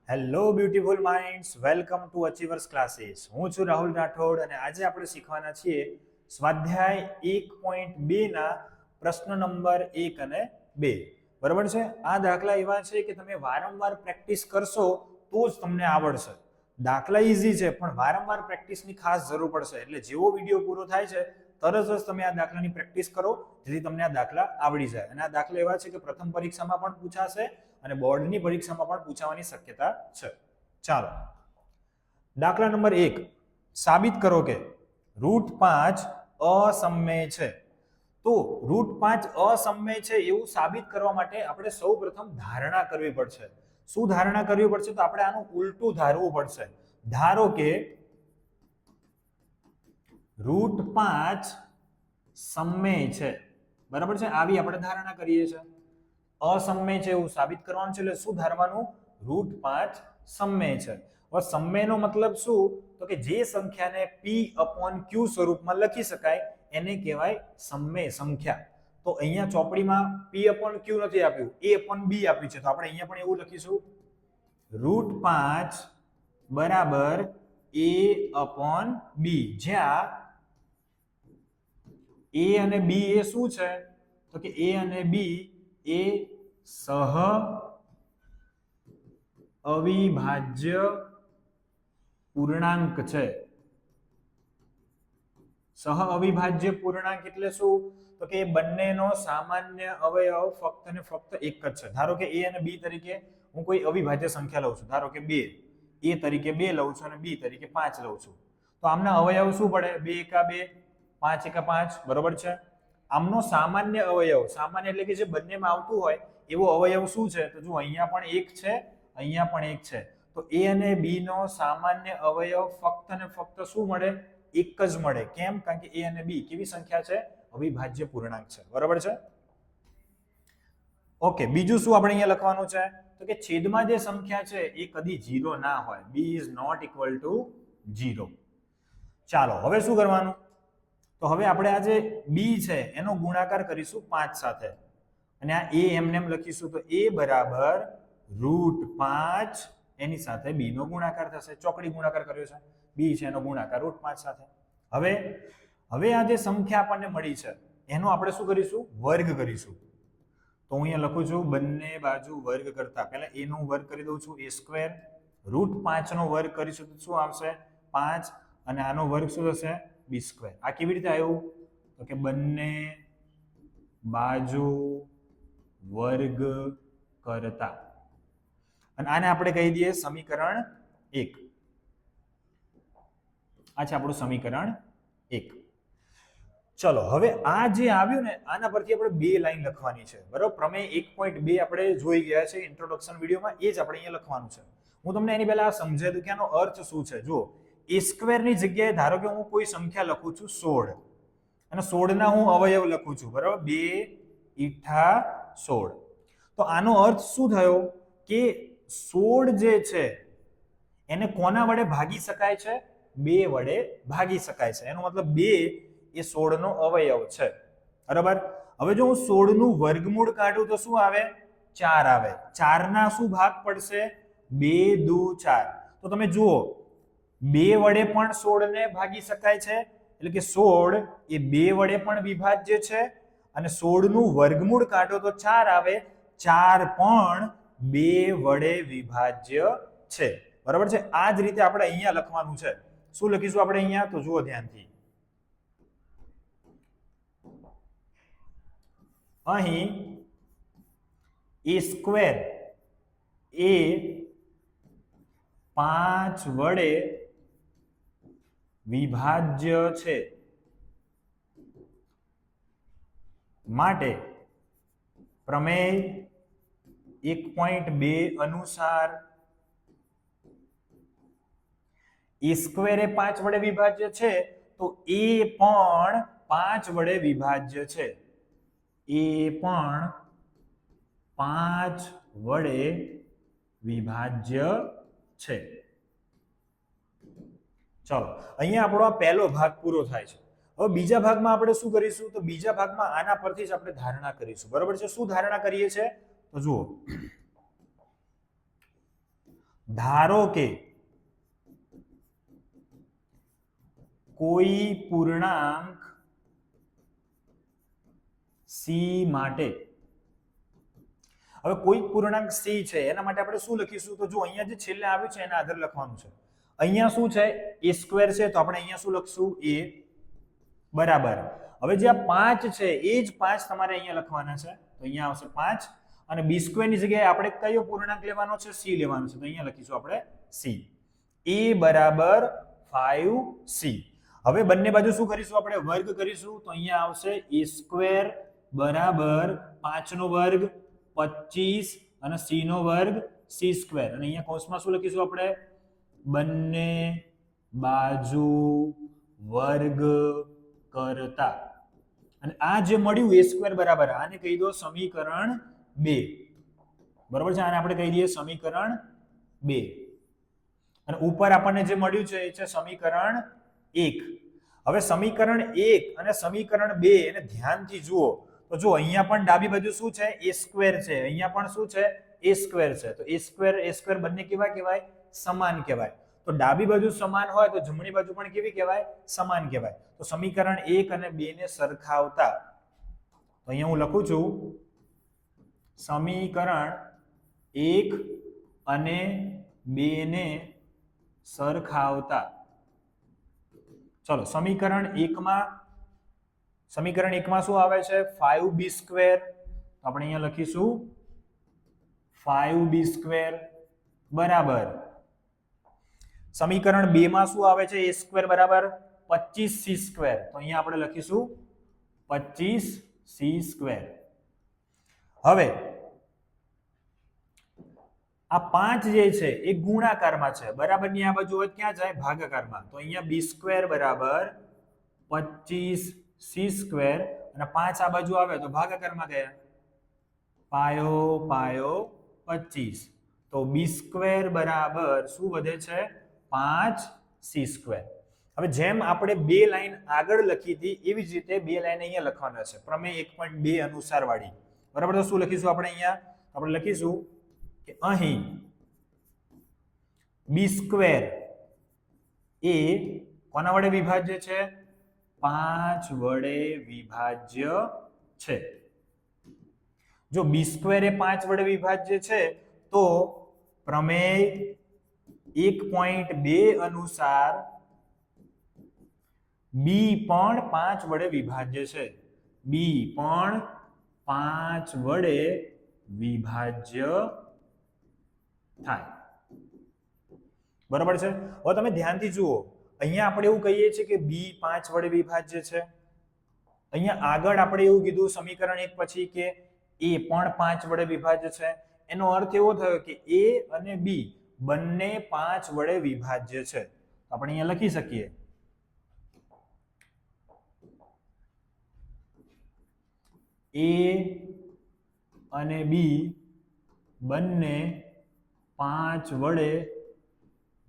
Hello beautiful minds, welcome to achievers classes. હું છું રાહુલ રાઠોડ અને આજે આપણે શીખવાના છીએ સ્વાધ્યાય 1.2 ના પ્રશ્ન નંબર 1 અને 2. બરાબર છે. આ દાખલા એવા છે કે તમે વારંવાર પ્રેક્ટિસ કરશો તો જ તમને આવડશે. દાખલા ઈઝી છે પણ વારંવાર પ્રેક્ટિસની ખાસ જરૂર પડશે. એટલે જેવો વિડીયો પૂરો થાય છે તરત જ તમે આ દાખલાની પ્રેક્ટિસ કરો જેથી તમને આ દાખલા આવડી જાય. અને આ દાખલા એવા છે કે પ્રથમ પરીક્ષામાં પણ પૂછાશે અને બોર્ડની પરીક્ષામાં પણ પૂછાવાની શક્યતા છે. ચાલો, દાખલા નંબર 1, સાબિત કરો કે √5 અસમય છે. તો √5 અસમય છે એવું સાબિત કરવા માટે આપણે સૌપ્રથમ ધારણા કરવી પડશે. શું ધારણા કરવી પડશે? તો આપણે આનું ઉલટું ધારવું પડશે. ધારો કે √5 સમય છે. બરાબર છે, આવી આપણે ધારણા કરીએ છીએ. અસમય છે એવું સાબિત કરવાનું છે એટલે શું ધારવાનું? √5 સમય છે. હવે સમયનો મતલબ શું? તો કે જે સંખ્યાને p/q સ્વરૂપમાં લખી શકાય એને કહેવાય સમય સંખ્યા. તો અહીંયા ચોપડીમાં p/q નથી આપ્યું, a/b આપ્યું છે. તો આપણે અહીંયા પણ એવું લખીશું √5 બરાબર a/b, જ્યાં a અને b એ શું છે? તો કે a અને b એ સહ અવિભાજ્ય પૂર્ણાંક છે. સહ અવિભાજ્ય પૂર્ણાંક એટલે શું? તો કે બંનેનો સામાન્ય અવયવ ફક્ત ને ફક્ત એક જ છે. ધારો કે a અને b તરીકે હું કોઈ અવિભાજ્ય સંખ્યા લઉં છું. ધારો કે 2, a તરીકે 2 લઉં છું અને b તરીકે 5 લઉં છું. તો આમના અવયવ શું પડે? 2 એકા 2, 5 એકા 5. બરોબર છે. આમનો સામાન્ય અવયવ, સામાન્ય એટલે કે જે બંનેમાં આવતું હોય એવો અવયવ શું છે? તો જો અહીંયા પણ 1 છે, અહીંયા પણ 1 છે. તો a અને b નો સામાન્ય અવયવ ફક્ત ને ફક્ત શું મળે? એક જ મળે. કેમ? કારણ કે a અને b કેવી સંખ્યા છે? અવિભાજ્ય પૂર્ણાંક છે. બરાબર છે. ઓકે, બીજું શું આપણે અહીંયા લખવાનું છે? તો કે છેદમાં જે સંખ્યા છે એ કદી 0 ના હોય. b is not equal to 0. ચાલો, હવે શું કરવાનું? તો હવે આપણે આ જે b છે એનો ગુણાકાર કરીશું 5 સાથે અને આ a એમને એમ લખીશું. તો a બરાબર √5 એની સાથે b નો ગુણાકાર થશે. ચોકડી ગુણાકાર કર્યો છે, b છે એનો ગુણાકાર √5 સાથે. હવે આ જે સંખ્યા આપણને મળી છે એનો આપણે શું કરીશું? વર્ગ કરીશું. તો હું અહીંયા લખું છું બંને બાજુ વર્ગ કરતા પહેલા a નો વર્ગ કરી દઉં છું, a². √5 નો વર્ગ કરીશું તો શું આવશે? 5. અને આનો વર્ગ શું થશે? b². આ કેવી રીતે આવ્યું? તો કે બંને બાજુ વર્ગ કરતા. અને આને આપણે કહી દઈએ સમીકરણ 1. આ છે આપણું સમીકરણ 1. ચલો, હવે આ જે આવ્યું ને આના પરથી આપણે 2 લાઈન લખવાની છે. બરાબર, પ્રમેય 1.2 આપણે જોઈ ગયા છે ઇન્ટ્રોડક્શન વિડીયોમાં, એ જ આપણે અહીંયા લખવાનું છે. હું તમને એની પહેલા સમજાવી દઉં કે આનો અર્થ શું છે. જુઓ, a² ની જગ્યાએ ધારો કે હું કોઈ સંખ્યા લખું છું 16 અને 16 ના હું અવયવ લખું છું. બરાબર, 2 ઈઠા 16. તો આનો અર્થ શું થયો? કે 16 જે છે એને કોના વડે ભાગી શકાય છે? 2 વડે ભાગી શકાય છે. એનો મતલબ 2 એ 16 નો અવયવ છે. બરાબર. હવે જો હું 16 નું વર્ગમૂળ કાઢું તો શું આવે? 4 આવે. 4 ના શું ભાગ પડશે? 2 દુ 4. તો તમે જુઓ 2 વડે પણ 16 ને ભાગી શકાય છે, એટલે કે 16 એ 2 વડે પણ વિભાજ્ય છે. અને 16 નું વર્ગમૂળ કાઢો તો 4 આવે. 4 પણ 2 વડે વિભાજ્ય છે. બરાબર છે. આ જ રીતે આપણે અહીંયા લખવાનું છે. શું લખીશું આપણે અહીંયા? તો જુઓ ધ્યાનથી. અહીં a² એ 5 વડે વિભાજ્ય છે. માટે પ્રમેય 1.2 અનુસાર a² એ 5 વડે વિભાજ્ય છે તો a પણ 5 વડે વિભાજ્ય છે. a પણ 5 વડે વિભાજ્ય છે. ચલો, અહીંયા આપણો આ પહેલો ભાગ પૂરો થાય છે. હવે બીજા ભાગમાં આપણે શું કરીશું? તો બીજા ભાગમાં આના પરથી જ આપણે ધારણા કરીશું. બરાબર છે. શું ધારણા કરીએ છીએ? તો જુઓ, ધારો કે કોઈ પૂર્ણાંક સી માટે, હવે કોઈ પૂર્ણાંક સી છે એના માટે આપણે શું લખીશું? તો જો અહીંયા જે છેલ્લે આવ્યું છે એના આધારે લખવાનું છે. અહીંયા શું છે? a સ્ક્વેર છે, તો આપણે અહીંયા શું લખશું? a બરાબર. હવે જે આ 5 છે એ જ 5 તમારે અહીંયા લખવાના છે, તો અહીંયા આવશે 5 અને b સ્ક્વેર ની જગ્યાએ આપણે કયો પૂર્ણાંક લેવાનો છે? c લેવાનો છે, તો અહીંયા લખીશું આપણે c. a બરાબર 5c. હવે બંને બાજુ શું કરીશું? આપણે વર્ગ કરીશું, તો અહીંયા આવશે a સ્ક્વેર બરાબર 5 નો વર્ગ 25 અને c નો વર્ગ c સ્ક્વેર, અને અહીંયા કૌંસમાં શું લખીશું આપણે? બંને બાજુ વર્ગ કરતા. અને આ જે મળ્યું a સ્ક્વેર બરાબર, આને કહી દો સમીકરણ 2. બરોબર છે? આને આપણે કહી દઈએ સમીકરણ 2. અને ઉપર આપણને જે મળ્યું છે એ છે સમીકરણ 1. હવે સમીકરણ 1 અને સમીકરણ 2 એને ધ્યાનથી જુઓ તો જો અહીંયા પણ ડાબી બાજુ શું છે? a સ્ક્વેર છે, અહીંયા પણ શું છે? a સ્ક્વેર છે. તો a સ્ક્વેર બંને કેવા કહેવાય? સમાન કહેવાય. તો ડાબી બાજુ સમાન હોય તો જમણી બાજુ પણ કેવી કહેવાય? સમાન કહેવાય. તો સમીકરણ 1 અને 2 ને સરખાવતા, તો અહીંયા હું લખું છું સમીકરણ 1 અને 2 ને સરખાવતા. ચલો સમીકરણ 1 માં શું આવે છે? 5b સ્ક્વેર, તો આપણે અહીંયા લખીશું 5b સ્ક્વેર બરાબર. સમીકરણ 2 માં શું આવે છે? a સ્ક્વેર બરાબર 25c સ્ક્વેર, તો અહીંયા આપણે લખીશું 25c સ્ક્વેર. હવે આ 5 જે છે એ ગુણાકારમાં છે, બરાબર ની આ બાજુ હોય ક્યાં જાય? ભાગાકારમાં. તો અહીંયા b સ્ક્વેર બરાબર 25c સ્ક્વેર અને 5 આ બાજુ આવે તો ભાગાકારમાં ગયા, પાયો પાયો 25. તો b સ્ક્વેર બરાબર શું વધે છે? 5c square. હવે જેમ આપણે બે લાઈન આગળ લખી હતી એવી જ રીતે બે લાઈન અહીંયા લખવાના છે, પ્રમેય 1.2 અનુસાર વાળી. બરાબર? તો શું લખીશું આપણે અહીંયા? આપણે લખીશું કે અહીં b સ્ક્વેર એ કોના વડે વિભાજ્ય છે? 5 વડે વિભાજ્ય છે. જો b સ્ક્વેર એ 5 વડે વિભાજ્ય છે તો પ્રમેય 1.2 અનુસાર b પણ 5 વડે વિભાજ્ય છે. b પણ 5 વડે વિભાજ્ય થાય. બરાબર છે? હવે તમે ધ્યાનથી જુઓ, અહીંયા આપણે એવું કહીએ છીએ કે b 5 વડે વિભાજ્ય છે. અહીંયા આગળ આપણે એવું કીધું સમીકરણ 1 પછી કે a પણ 5 વડે વિભાજ્ય છે. એનો અર્થ એવો થયો કે a અને b બંને 5 વડે વિભાજ્ય છે. આપણે અહીંયા લખી શકીએ a અને b બંને 5 વડે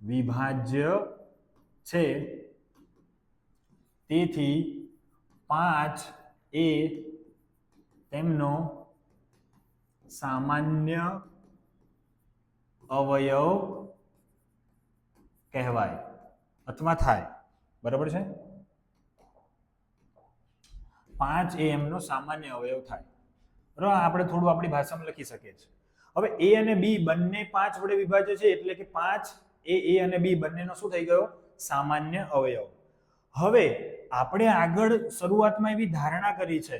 વિભાજ્ય છે. તેથી 5 એ તેમનો સામાન્ય અવયવ કહેવાય અથવા થાય. બરાબર છે? 5 એ એમનો સામાન્ય અવયવ થાય. બરાબર? આપણે થોડું આપણી ભાષામાં લખી શકીએ છીએ. હવે a અને b બંને 5 વડે વિભાજ્ય છે એટલે કે 5 એ a અને b બંનેનો શું થઈ ગયો? સામાન્ય અવયવ. હવે આપણે આગળ શરૂઆતમાં એવી ધારણા કરી છે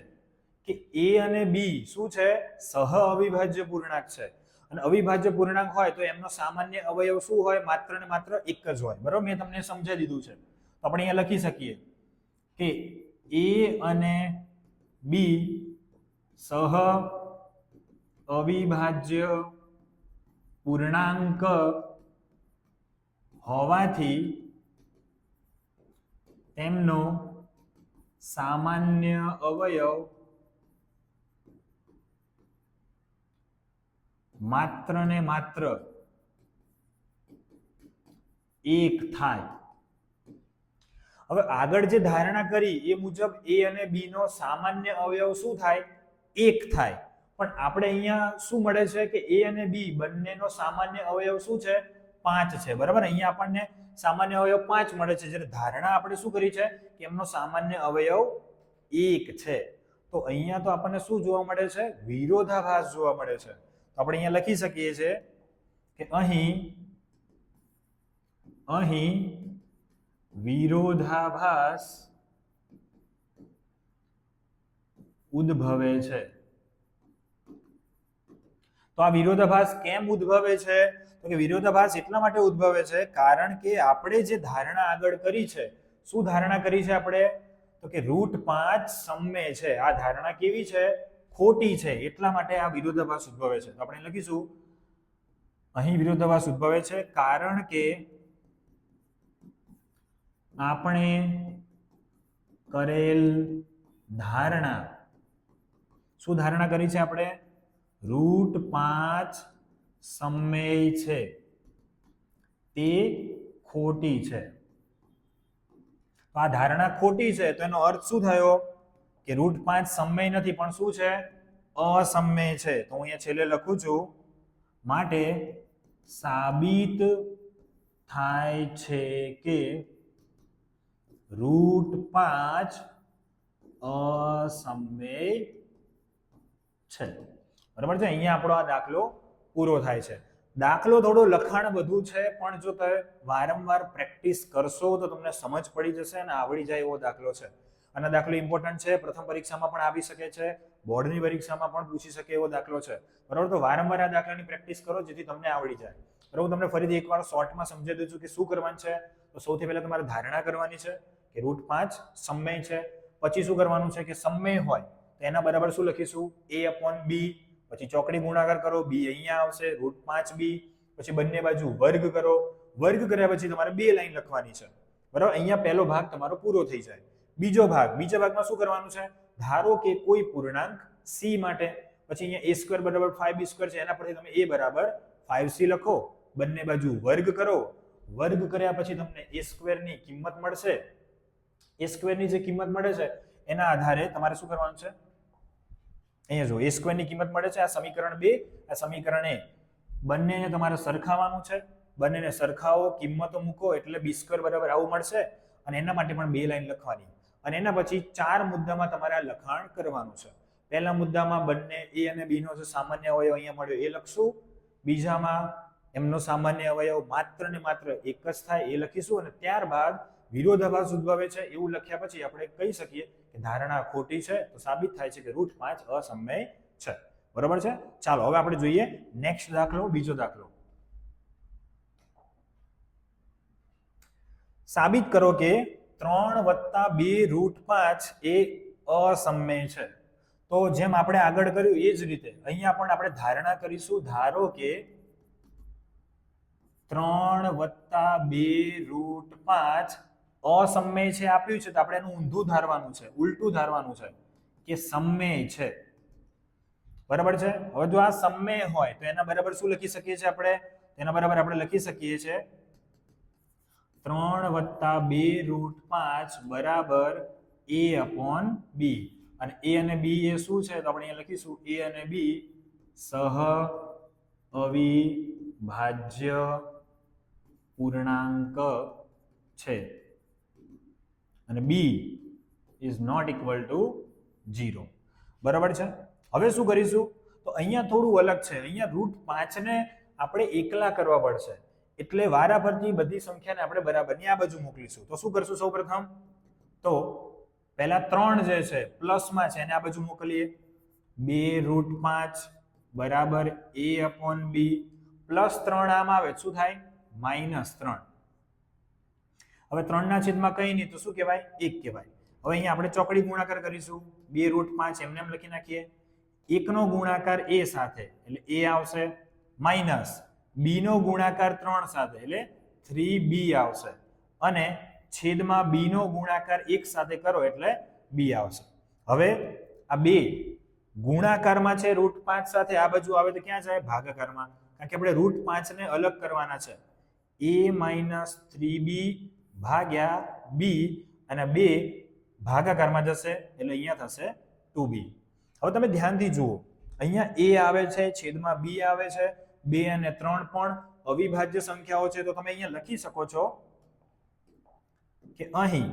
કે a અને b શું છે? સહ અવિભાજ્ય પૂર્ણાંક છે. અને અવિભાજ્ય પૂર્ણાંક હોય તો એમનો સામાન્ય અવયવ શું હોય? માત્ર ને માત્ર એક જ હોય. બરાબર? મેં તમને સમજાવી દીધું છે. તો આપણે અહીંયા લખી શકીએ કે a અને b સહ અવિભાજ્ય પૂર્ણાંક હોવાથી તેમનો સામાન્ય અવયવ માત્ર ને માત્ર એક થાય. હવે આગળ જે ધારણા કરી એ મુજબ a અને b નો સામાન્ય અવયવ શું થાય? એક થાય. પણ આપણે અહીંયા શું મળે છે કે a અને b બંનેનો સામાન્ય અવયવ શું છે? 5 છે બરાબર. અહીંયા આપણને સામાન્ય અવયવ 5 મળે છે, જ્યારે ધારણા આપણે શું કરી છે કે એમનો સામાન્ય અવયવ 1 છે. તો અહીંયા તો આપણને શું જોવા મળે છે? વિરોધાભાસ જોવા મળે છે. તો આપણે અહીંયા લખી શકીએ છીએ કે અહીં વિરોધાભાસ ઉદ્ભવે છે. તો આ વિરોધાભાસ કેમ ઉદ્ભવે છે? તો કે વિરોધાભાસ એટલા માટે ઉદ્ભવે છે કારણ કે આપણે જે ધારણા આગળ કરી છે, શું ધારણા કરી છે આપણે? તો કે √5 સમમેય છે. આ ધારણા કેવી છે? ખોટી છે. એટલા માટે આ વિરોધાભાસ ઉદ્ભવે છે. તો આપણે લખીશું અહીં વિરોધાભાસ ઉદ્ભવે છે કારણ કે આપણે કરેલ ધારણા, શું ધારણા કરી છે આપણે? √5 સમમેય છે તે ખોટી છે. તો આ ધારણા ખોટી છે તો એનો અર્થ શું થયો કે √5 સમમેય નથી પણ શું છે? અસમમેય છે. તો હું અહીંયા છેલ્લે લખું છું, માટે સાબિત થાય છે કે √5 અસમમેય છે. બરાબર છે. અહીંયા આપણો આ દાખલો પૂરો થાય છે. દાખલો થોડો લખાણ બધું છે પણ જો તમે વારંવાર પ્રેક્ટિસ કરશો તો તમને સમજ પડી જશે અને આવડી જાય એવો દાખલો છે. અને દાખલો ઇમ્પોર્ટન્ટ છે, પ્રથમ પરીક્ષામાં પણ આવી શકે છે, બોર્ડની પરીક્ષામાં પણ પૂછી શકે એવો દાખલો છે. બરાબર. તો વારંવાર આ દાખલાની પ્રેક્ટિસ કરો જેથી તમને આવડી જાય. બરાબર. હું તમને ફરીથી એકવાર શોર્ટમાં સમજાવી દઉં છું કે શું કરવાનું છે. તો સૌથી પહેલા તમારે ધારણા કરવાની છે કે √5 સમમેય છે. પછી શું કરવાનું છે કે સમમેય હોય તો એના બરાબર શું લખીશું? a/b. પછી ચોકડી ગુણાકાર કરો, b અહીંયા આવશે, √5b. પછી બંને બાજુ વર્ગ કરો. વર્ગ કર્યા પછી તમારે 2 લાઈન લખવાની છે. બરાબર. અહીંયા પહેલો ભાગ તમારો પૂરો થઈ જાય. બીજા ભાગમાં શું કરવાનું છે? ધારો કે કોઈ પૂર્ણાંક c માટે, પછી અહીંયા a² = 5b² છે, એના પરથી તમે a બરાબર 5c લખો. બંને બાજુ વર્ગ કરો. વર્ગ કર્યા પછી તમને a² ની કિંમત મળશે. a² ની જે કિંમત મળે છે એના આધારે તમારે શું કરવાનું છે? અહીંયા જો a² ની કિંમત મળે છે, આ સમીકરણ 2, આ સમીકરણ a. બંનેને તમારે સરખાવવાનું છે. બંનેને સરખાવો, કિંમતો મૂકો એટલે b² બરાબર આવું મળશે. અને એના માટે પણ 2 લાઈન લખવાની. અને એના પછી 4 મુદ્દામાં તમારે આ લખાણ કરવાનું છે. પહેલા મુદ્દામાં બંને a અને b નો જે સામાન્ય અવયવ અહીંયા મળ્યો એ લખશું. બીજામાં એમનો સામાન્ય અવયવ માત્ર ને માત્ર એક જ થાય એ લખીશું. અને ત્યારબાદ વિરોધાભાસ ઉદ્ભવે છે એવું લખ્યા પછી આપણે કહી શકીએ કે ધારણા ખોટી છે, તો સાબિત થાય છે કે √5 અસમમેય છે. બરાબર છે. ચાલો હવે આપણે જોઈએ નેક્સ્ટ દાખલો, બીજો દાખલો. સાબિત કરો કે 3 + 2 √5 એ અસમમેય છે. તો જેમ આપણે આગળ કર્યું એ જ રીતે અહીંયા પણ આપણે ધારણા કરીશું. ધારો કે 3 + 2 √5 અસમમેય છે આપ્યું છે, તો આપણે એનું ઊંધું ધારવાનું છે, ઉલટું ધારવાનું છે કે સમમેય છે. બરાબર છે. હવે જો આ સમમેય હોય તો એના બરાબર શું લખી શકીએ છીએ આપણે? એના બરાબર આપણે લખી શકીએ છીએ 3 + 2 √5 બરાબર a/b. અને a અને b એ શું છે? તો આપણે અહીંયા લખીશું a અને b સહઅવિભાજ્ય પૂર્ણાંક છે અને b is not equal to 0. બરાબર છે. હવે શું કરીશું? તો અહીંયા થોડું અલગ છે. અહીંયા √5 ને આપણે એકલા કરવા પડશે. એટલે વારાફરતી બધી સંખ્યાને આપણે બરાબરની આ બાજુ મોકલીશું. તો શું કરશું? સૌપ્રથમ તો પહેલા 3 જે છે પ્લસમાં છે એને આ બાજુ મોકલીએ. 2 √5 બરાબર a/b પ્લસ 3 આમ આવે શું થાય? -3. હવે 3 ના છેદમાં કંઈ નહીં તો શું કહેવાય? 1 કહેવાય. હવે અહીંયા આપણે ચોકડી ગુણાકાર કરીશું. 2 √5 એમને એમ લખી નાખીએ. 1 નો ગુણાકાર a સાથે એટલે a આવશે, માઇનસ b નો ગુણાકાર 3 સાથે એટલે 3b આવશે, અને છેદમાં b નો ગુણાકાર 1 સાથે કરો એટલે b આવશે. હવે આ બે ગુણાકારમાં છે √5 સાથે, આ બાજુ આવે તો ક્યાં જાય? ભાગાકારમાં. કારણ કે આપણે √5 ને અલગ કરવાના છે. a - 3b ભાગ્યા b અને 2 ભાગાકારમાં જશે એટલે અહીંયા થશે 2b. હવે તમે ધ્યાનથી જુઓ, અહીંયા a આવે છે, છેદમાં b આવે છે, 2 અને 3 પણ અવિભાજ્ય સંખ્યાઓ છે તો તમે અહીંયા લખી શકો છો કે અહીં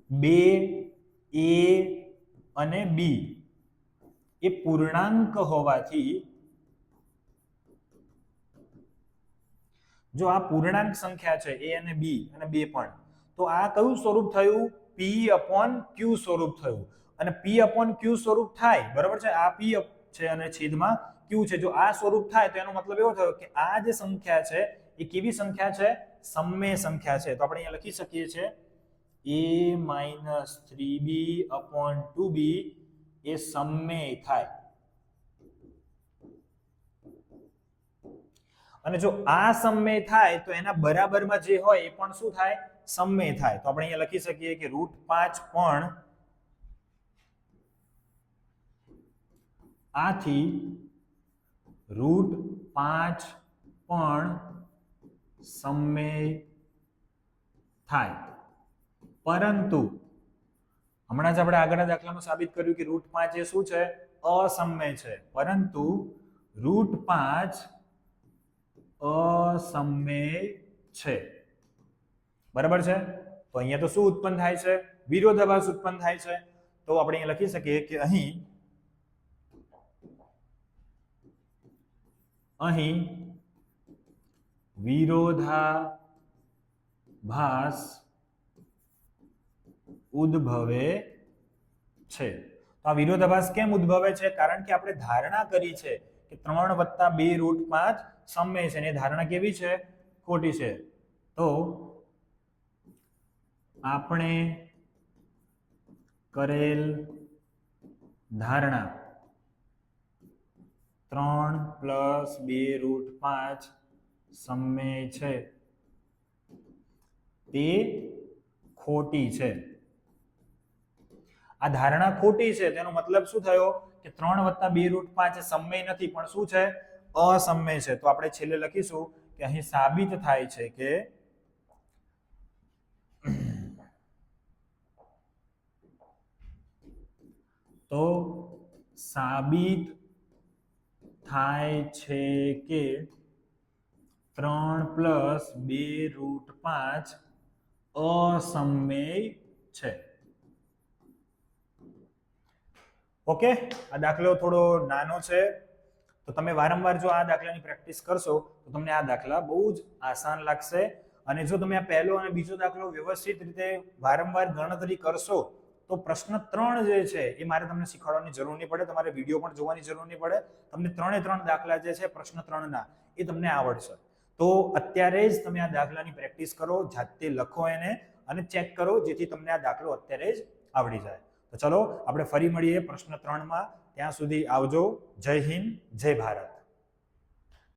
2 a અને b એ પૂર્ણાંક હોવાથી જો આ પૂર્ણાંક સંખ્યા છે a અને b અને 2 પણ તો આ કયું સ્વરૂપ થયું p/q સ્વરૂપ થયું અને p/q સ્વરૂપ થાય બરાબર છે આ p છે અને છેદમાં q છે જો આ સ્વરૂપ થાય તો એનો મતલબ એવો થયો કે આ જે સંખ્યા છે એ કેવી સંખ્યા છે સમમેય સંખ્યા છે તો આપણે અહીંયા લખી શકીએ છીએ a - 3b/2b એ સમમેય થાય અને જો આ સમમેય થાય તો એના બરાબરમાં જે હોય એ પણ શું થાય સમમેય થાય તો આપણે અહીંયા લખી શકીએ કે √5 પણ આથી √5 પણ સમમેય થાય પરંતુ હમણાં જ આપણે આગળના દાખલામાં સાબિત કર્યું કે √5 એ શું છે અસમમેય છે પરંતુ √5 અસમમેય છે બરાબર છે તો અહીંયા તો શું ઉત્પન્ન થાય છે વિરોધાભાસ ઉત્પન્ન થાય છે તો આપણે અહીંયા લખી શકીએ કે અહીં વિરોધાભાસ ઉદ્ભવે છે તો આ વિરોધાભાસ કેમ ઉદ્ભવે છે કારણ કે આપણે ધારણા કરી છે કે 3 + 2 √5 સમમેય છે અને ધારણા કેવી છે ખોટી છે તો આપણે કરેલ ધારણા 3 + 2 √5 સમમેય છે તે ખોટી છે આ ધારણા ખોટી છે તેનો મતલબ શું થયો કે 3 + 2 √5 એ સમમેય નથી પણ શું છે અસમમેય છે તો આપણે છેલ્લે લખીશું કે અહીં સાબિત થાય છે કે તો સાબિત થાય છે કે 3 + 2 √5 અસમમેય છે ઓકે આ દાખલો થોડો નાનો છે તો તમે વારંવાર જો આ દાખલાની પ્રેક્ટિસ કરશો તો તમને આ દાખલા બહુ જ આસાન લાગશે અને જો તમે આ પહેલો અને બીજો દાખલો વ્યવસ્થિત રીતે વારંવાર ગણતરી કરશો તો પ્રશ્ન 3 જે છે એ મારે તમને શીખવાડવાની જરૂર નહીં પડે તમારે વિડીયો પણ જોવાની જરૂર નહીં પડે તમને 3 દાખલા જે છે પ્રશ્ન 3 ના એ તમને આવડશે તો અત્યારે જ તમે આ દાખલાની પ્રેક્ટિસ કરો જાતે લખો એને અને ચેક કરો જેથી તમને આ દાખલો અત્યારે જ આવડી જાય તો ચલો આપણે ફરી મળીએ પ્રશ્ન 3 માં ત્યાં સુધી આવજો જય હિન્દ જય ભારત